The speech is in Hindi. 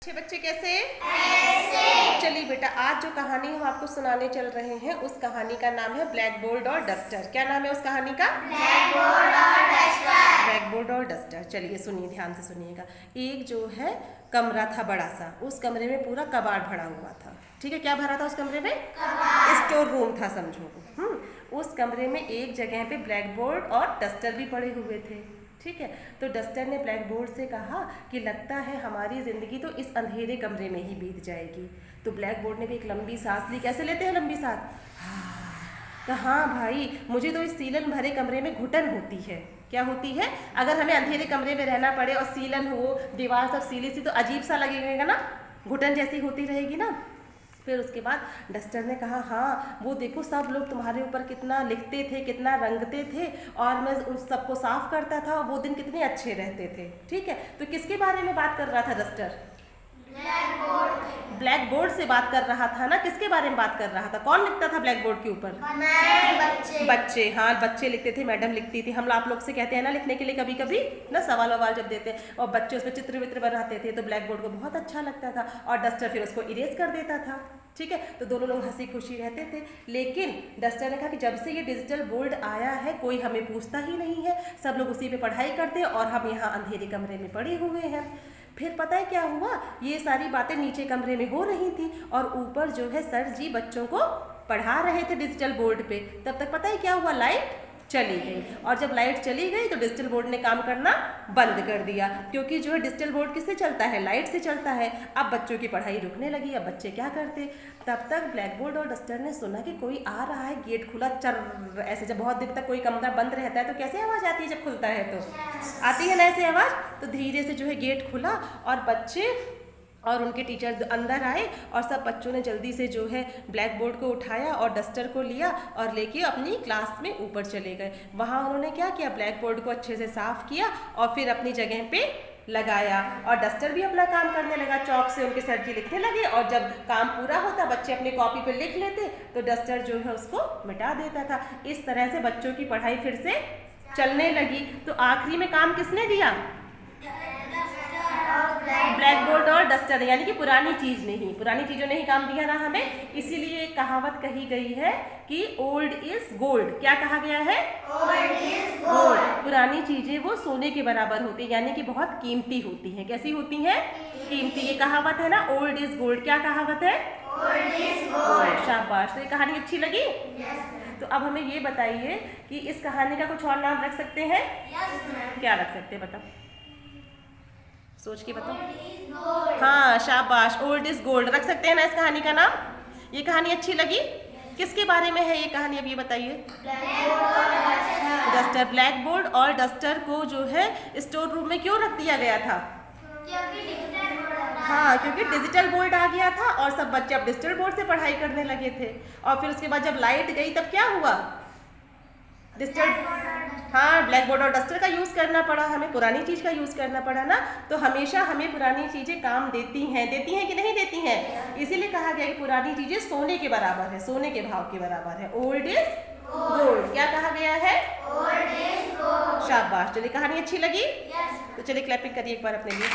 अच्छे बच्चे कैसे? चलिए बेटा, आज जो कहानी हम आपको सुनाने चल रहे हैं उस कहानी का नाम है ब्लैक बोर्ड और डस्टर। क्या नाम है उस कहानी का? ब्लैक बोर्ड और डस्टर। ब्लैक बोर्ड और डस्टर। चलिए सुनिए, ध्यान से सुनिएगा। एक जो है कमरा था बड़ा सा, उस कमरे में पूरा कबाड़ भरा हुआ था। ठीक है, क्या भरा था उस कमरे में? स्टोर रूम था समझो। उस कमरे में एक जगह पे ब्लैक बोर्ड और डस्टर भी पड़े हुए थे। ठीक है, तो डस्टर ने ब्लैक बोर्ड से कहा कि लगता है हमारी ज़िंदगी तो इस अंधेरे कमरे में ही बीत जाएगी। तो ब्लैक बोर्ड ने भी एक लंबी सांस ली। कैसे लेते हैं लंबी सांस? हाँ भाई, मुझे तो इस सीलन भरे कमरे में घुटन होती है। क्या होती है? अगर हमें अंधेरे कमरे में रहना पड़े और सीलन हो, दीवार सब सीली सी, तो अजीब सा लगेगा ना, घुटन जैसी होती रहेगी ना। फिर उसके बाद डस्टर ने कहा, हाँ वो देखो सब लोग तुम्हारे ऊपर कितना लिखते थे, कितना रंगते थे, और मैं उन सबको साफ करता था, वो दिन कितने अच्छे रहते थे। ठीक है, तो किसके बारे में बात कर रहा था डस्टर? ब्लैक बोर्ड से बात कर रहा था ना। किसके बारे में बात कर रहा था? कौन लिखता था ब्लैक बोर्ड के ऊपर? बच्चे। हाँ, बच्चे लिखते थे, मैडम लिखती थी। हम आप लोग से कहते हैं ना लिखने के लिए कभी कभी ना, सवाल ववाल जब देते हैं और बच्चे उस पर चित्र वित्र बनाते थे, तो ब्लैक बोर्ड को बहुत अच्छा लगता था और डस्टर फिर उसको इरेज कर देता था। ठीक है, तो दोनों लोग हंसी खुशी रहते थे। लेकिन डस्टर ने कहा कि जब से ये डिजिटल बोर्ड आया है कोई हमें पूछता ही नहीं है, सब लोग उसी पे पढ़ाई करते हैं और हम यहाँ अंधेरे कमरे में पड़े हुए हैं। फिर पता है क्या हुआ? ये सारी बातें नीचे कमरे में हो रही थी और ऊपर जो है सर जी बच्चों को पढ़ा रहे थे डिजिटल बोर्ड पे। तब तक पता है क्या हुआ? लाइट चली गई, और जब लाइट चली गई तो डिजिटल बोर्ड ने काम करना बंद कर दिया, क्योंकि जो है डिजिटल बोर्ड किससे चलता है? लाइट से चलता है। अब बच्चों की पढ़ाई रुकने लगी। अब बच्चे क्या करते? तब तक ब्लैक बोर्ड और डस्टर ने सुना कि कोई आ रहा है, गेट खुला, चर ऐसे। जब बहुत देर तक कोई कमरा बंद रहता है तो कैसे आवाज़ आती है? जब खुलता है तो आती है ना ऐसे आवाज़। तो धीरे से जो है गेट खुला और बच्चे और उनके टीचर अंदर आए और सब बच्चों ने जल्दी से जो है ब्लैक बोर्ड को उठाया और डस्टर को लिया और लेके अपनी क्लास में ऊपर चले गए। वहाँ उन्होंने क्या किया? ब्लैक बोर्ड को अच्छे से साफ किया और फिर अपनी जगह पे लगाया, और डस्टर भी अपना काम करने लगा। चौक से उनके सर जी लिखने लगे, और जब काम पूरा होता बच्चे अपने कॉपी पे लिख लेते तो डस्टर जो है उसको मिटा देता था। इस तरह से बच्चों की पढ़ाई फिर से चलने लगी। तो आखिरी में काम किसने दिया? ब्लैक बोर्ड और डस्टर, यानी कि पुरानी चीज नहीं, पुरानी चीजों ने ही काम दिया ना हमें। इसीलिए एक कहावत कही गई है कि ओल्ड इज गोल्ड। क्या कहा गया है? Old is gold. पुरानी चीजें वो सोने के बराबर होती है, यानी कि बहुत कीमती होती हैं। कैसी होती हैं? कीमती। ये कहावत है ना, ओल्ड इज गोल्ड। क्या कहावत है? Old is gold. शाबाश। तो ये कहानी अच्छी लगी? तो अब हमें ये बताइए कि इस कहानी का कुछ और नाम रख सकते हैं? क्या रख सकते हैं बताओ, सोच के बताओ। हाँ शाबाश, ओल्ड इज गोल्ड रख सकते हैं ना इस कहानी का नाम। ये कहानी अच्छी लगी? किसके बारे में है ये कहानी? अब ये बताइए। डस्टर। ब्लैक बोर्ड और डस्टर को जो है स्टोर रूम में क्यों रख दिया गया था? हाँ, क्योंकि डिजिटल बोर्ड आ गया था और सब बच्चे अब डिजिटल बोर्ड से पढ़ाई करने लगे थे। और फिर उसके बाद जब लाइट गई तब क्या हुआ? डिजिटल, हाँ, ब्लैक बोर्ड और डस्टर का यूज़ करना पड़ा, हमें पुरानी चीज़ का यूज़ करना पड़ा ना। तो हमेशा हमें पुरानी चीज़ें काम देती हैं कि नहीं देती हैं? इसीलिए कहा गया कि पुरानी चीज़ें सोने के बराबर है, सोने के भाव के बराबर है। Old is gold. क्या कहा गया है? Old is gold. शाबाश। चलिए, कहानी अच्छी लगी? तो चलिए क्लैपिंग करिए एक बार अपने लिए।